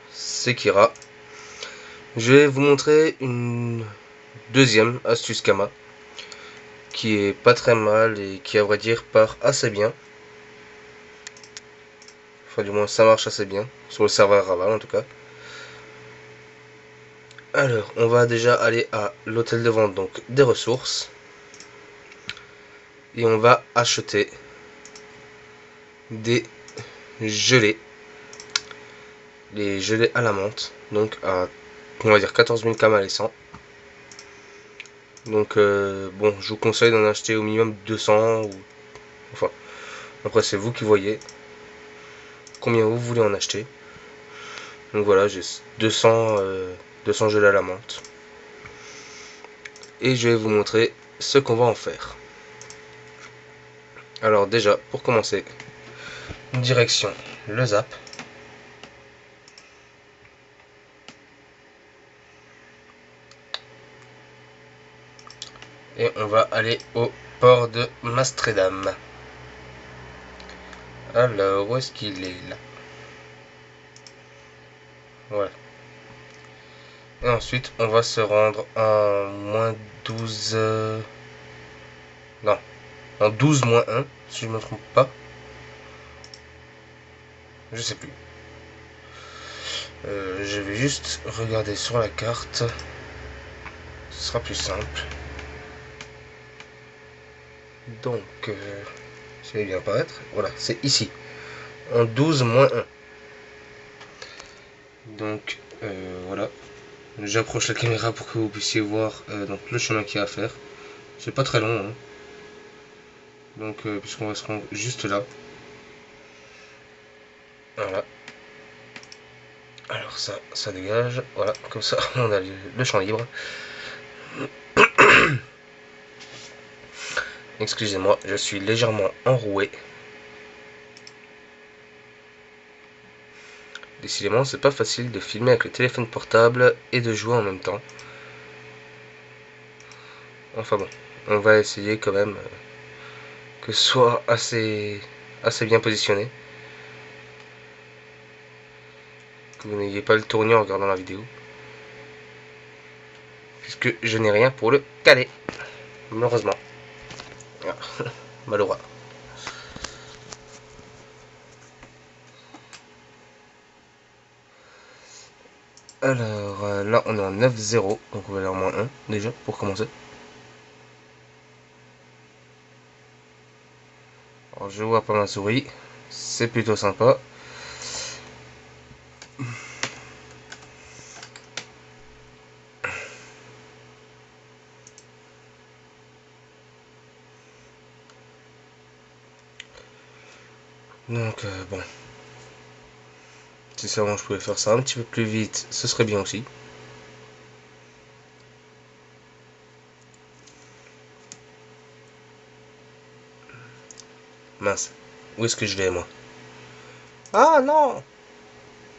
C'est Kira. Je vais vous montrer une deuxième astuce Kama qui est pas très mal et qui, à vrai dire, part assez bien. Enfin, du moins, ça marche assez bien sur le serveur Raval en tout cas. Alors, on va déjà aller à l'hôtel de vente donc des ressources et on va acheter des gelées, les gelées à la menthe, donc à on va dire 14 000 Kama les 100. Donc bon, je vous conseille d'en acheter au minimum 200 ou enfin après c'est vous qui voyez combien vous voulez en acheter. Donc voilà, j'ai 200 gelées à la menthe. Et je vais vous montrer ce qu'on va en faire. Alors déjà, pour commencer, direction le Zap. Et on va aller au port de Mastredam. Alors, où est-ce qu'il est là? Voilà. Et ensuite, on va se rendre en moins 12... non, en 12 moins 1, si je ne me trompe pas. Je sais plus. Je vais juste regarder sur la carte. Ce sera plus simple. Donc, ça va bien apparaître. Voilà, c'est ici. En 12 moins 1. Donc, voilà. J'approche la caméra pour que vous puissiez voir donc le chemin qu'il y a à faire. C'est pas très long. Hein. Donc, puisqu'on va se rendre juste là. Voilà. Alors ça dégage. Voilà, comme ça, on a le champ libre. Excusez-moi, je suis légèrement enroué. Décidément, c'est pas facile de filmer avec le téléphone portable et de jouer en même temps. Enfin bon, on va essayer quand même que ce soit assez bien positionné. Que vous n'ayez pas le tournis en regardant la vidéo. Puisque je n'ai rien pour le caler. Malheureusement. Ah, malheureux. Alors là on est en 9-0, donc on va aller en moins 1 déjà pour commencer. Alors je vois pas ma souris, c'est plutôt sympa. Donc bon, si seulement je pouvais faire ça un petit peu plus vite, ce serait bien aussi. Mince, où est-ce que je vais moi? Ah non,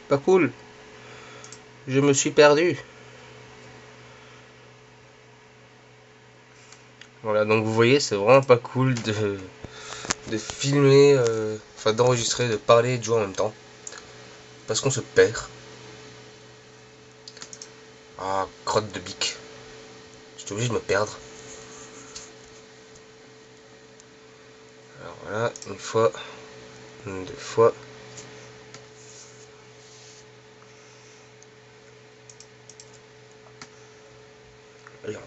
pas cool. Je me suis perdu. Voilà, donc vous voyez, c'est vraiment pas cool de filmer, enfin d'enregistrer, de parler et de jouer en même temps. Parce qu'on se perd. Ah, crotte de bique. J'étais obligé de me perdre. Alors voilà, une fois, deux fois. Alors.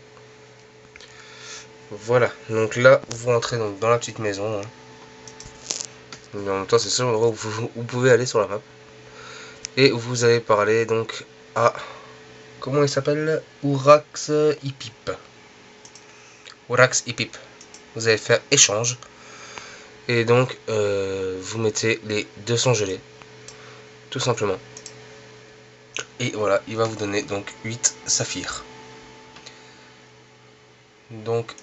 Voilà, donc là, vous rentrez donc dans la petite maison. Hein. En même temps, c'est le seul endroit où vous pouvez aller sur la map. Et vous allez parler donc à... Comment il s'appelle? Ourax Ipip. Ourax Ipip. Vous allez faire échange. Et donc, vous mettez les 200 gelées. Tout simplement. Et voilà, il va vous donner donc 8 saphirs. Donc,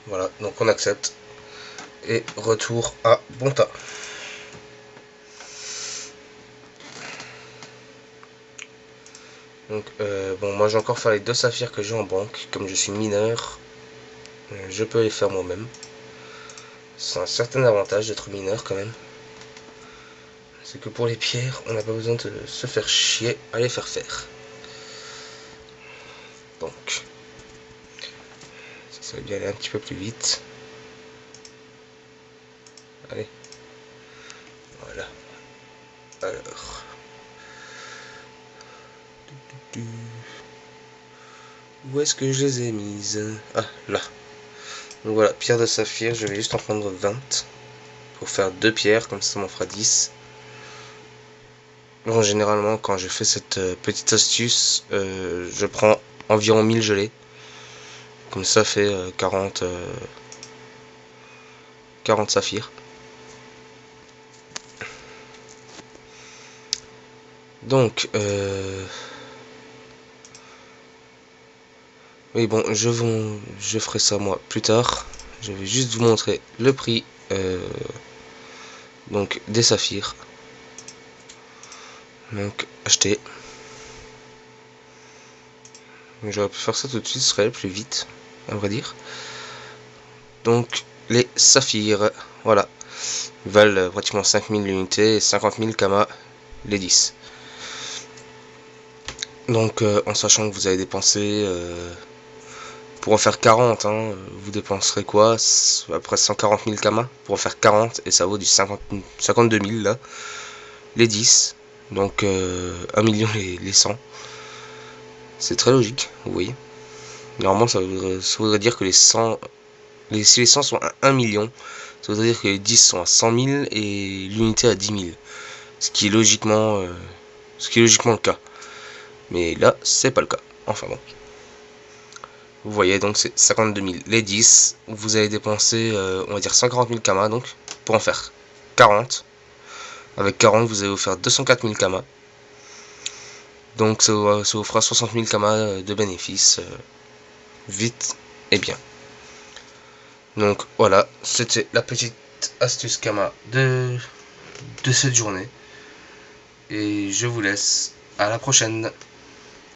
voilà, donc on accepte. Et retour à Bonta. Donc, bon, moi j'ai encore fait les 2 saphirs que j'ai en banque. Comme je suis mineur, je peux les faire moi-même. C'est un certain avantage d'être mineur quand même. c'est que pour les pierres, on n'a pas besoin de se faire chier à les faire faire. Donc, ça va bien aller un petit peu plus vite. Allez. Voilà. Alors. Où est-ce que je les ai mises? Ah, là. Donc voilà, pierre de saphir, je vais juste en prendre 20. Pour faire 2 pierres, comme ça m'en fera 10. Bon, généralement, quand je fais cette petite astuce, je prends environ 1000 gelées. Comme ça fait 40 saphirs. Donc, oui, bon, je ferai ça moi plus tard. Je vais juste vous montrer le prix donc des saphirs. Donc, acheter. J'aurais pu faire ça tout de suite, ce serait plus vite, à vrai dire. Donc, les saphirs, voilà. Ils valent pratiquement 5000 l'unité et 50 000 kama les 10. Donc, en sachant que vous avez dépensé, pour en faire 40, hein, vous dépenserez quoi? Après 140 000 kama pour en faire 40, et ça vaut du 52 000 là, les 10. Donc, 1 million les 100. C'est très logique, vous voyez. Normalement, ça voudrait dire que si les 100 sont à 1 million, ça voudrait dire que les 10 sont à 100 000 et l'unité à 10 000. Ce qui est logiquement le cas. Mais là, c'est pas le cas. Enfin bon. Vous voyez, donc c'est 52 000 les 10. Vous avez dépensé, on va dire 140 000 kama, donc, pour en faire 40. Avec 40, vous allez vous faire 204 000 kama. Donc ça vous fera 60 000 kama de bénéfices vite et bien. Donc voilà, c'était la petite astuce kama de cette journée. Et je vous laisse à la prochaine.